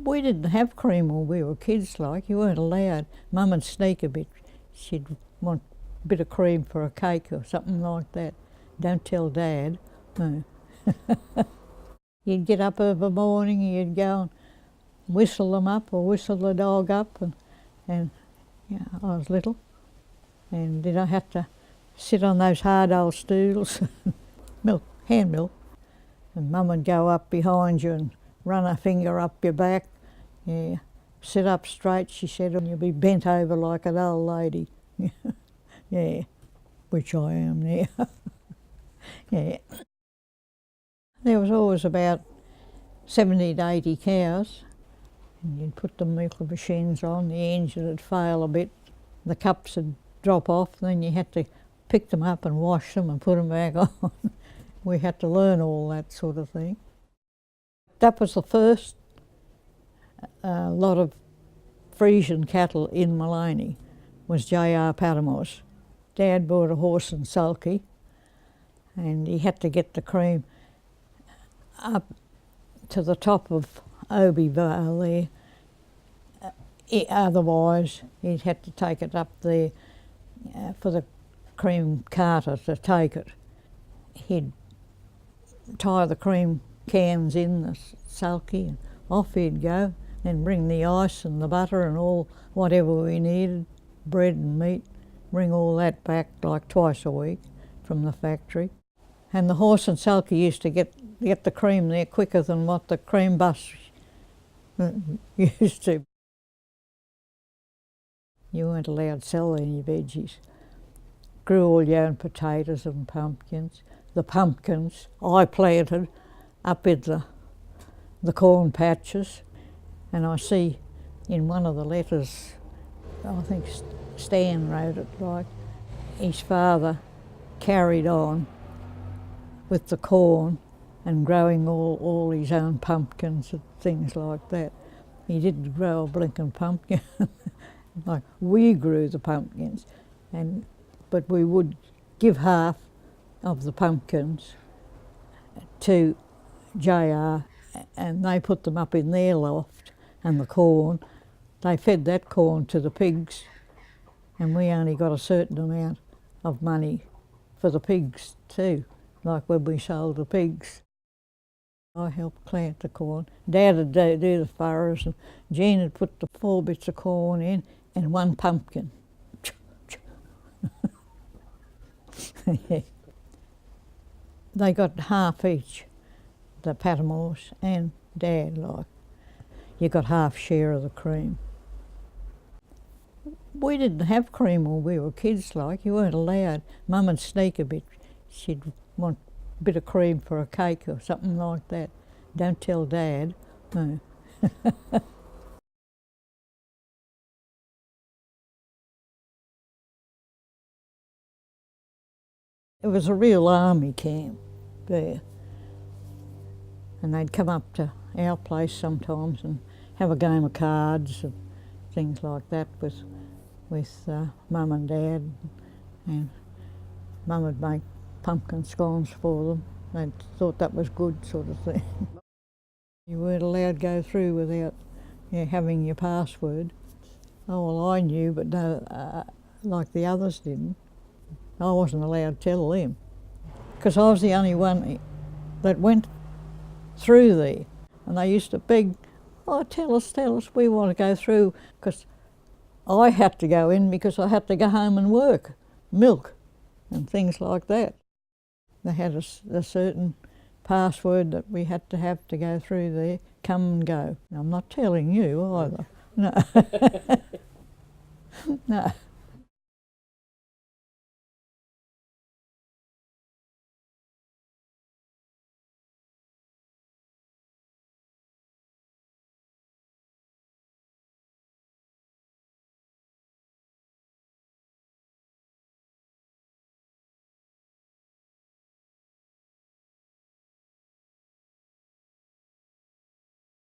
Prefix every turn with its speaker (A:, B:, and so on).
A: We didn't have cream when we were kids, like. You weren't allowed. Mum would sneak a bit. She'd want a bit of cream for a cake or something like that. Don't tell Dad. No. You'd get up of a morning, you'd go and whistle them up or whistle the dog up, and yeah, I was little, and then I had to sit on those hard old stools, hand milk, and Mum would go up behind you and run her finger up your back. Yeah, sit up straight, she said, and you'll be bent over like an old lady. Yeah, which I am now. Yeah. There was always about 70 to 80 cows, and you'd put the milk machines on, the engine would fail a bit, the cups would drop off, then you had to pick them up and wash them and put them back on. We had to learn all that sort of thing. That was the first lot of Frisian cattle in Larney, was J.R. Patamore's. Dad bought a horse and sulky, and he had to get the cream up to the top of Obi Vale there. Otherwise, he'd have to take it up there for the cream carter to take it. He'd tie the cream cans in the sulky and off he'd go, then bring the ice and the butter and all whatever we needed, bread and meat, bring all that back like twice a week from the factory. And the horse and sulky used to get the cream there quicker than what the cream bus used to. You weren't allowed to sell any veggies. Grew all your own potatoes and pumpkins. The pumpkins I planted up in the corn patches, and I see in one of the letters, I think Stan wrote it, like his father carried on with the corn and growing all his own pumpkins and things like that. He didn't grow a blinking pumpkin. Like we grew the pumpkins, but we would give half of the pumpkins to JR, and they put them up in their loft, and the corn, they fed that corn to the pigs, and we only got a certain amount of money for the pigs too, like when we sold the pigs. I helped plant the corn. Dad would do the furrows, and Jean would put the 4 bits of corn in and 1 pumpkin. Yeah. They got half each, the Patamores and Dad, like. You got half share of the cream. We didn't have cream when we were kids, like. You weren't allowed. Mum would sneak a bit. She'd want a bit of cream for a cake or something like that. Don't tell Dad. No. It was a real army camp there, and they'd come up to our place sometimes and have a game of cards and things like that with Mum and Dad, and Mum would make pumpkin scones for them. They thought that was good, sort of thing. You weren't allowed to go through without having your password. Oh, well, I knew, but no, like the others didn't. I wasn't allowed to tell them, because I was the only one that went through there, and they used to beg, oh, tell us, we want to go through, because I had to go in because I had to go home and work, milk and things like that. They had a certain password that we had to go through there, come and go. I'm not telling you either, no. No.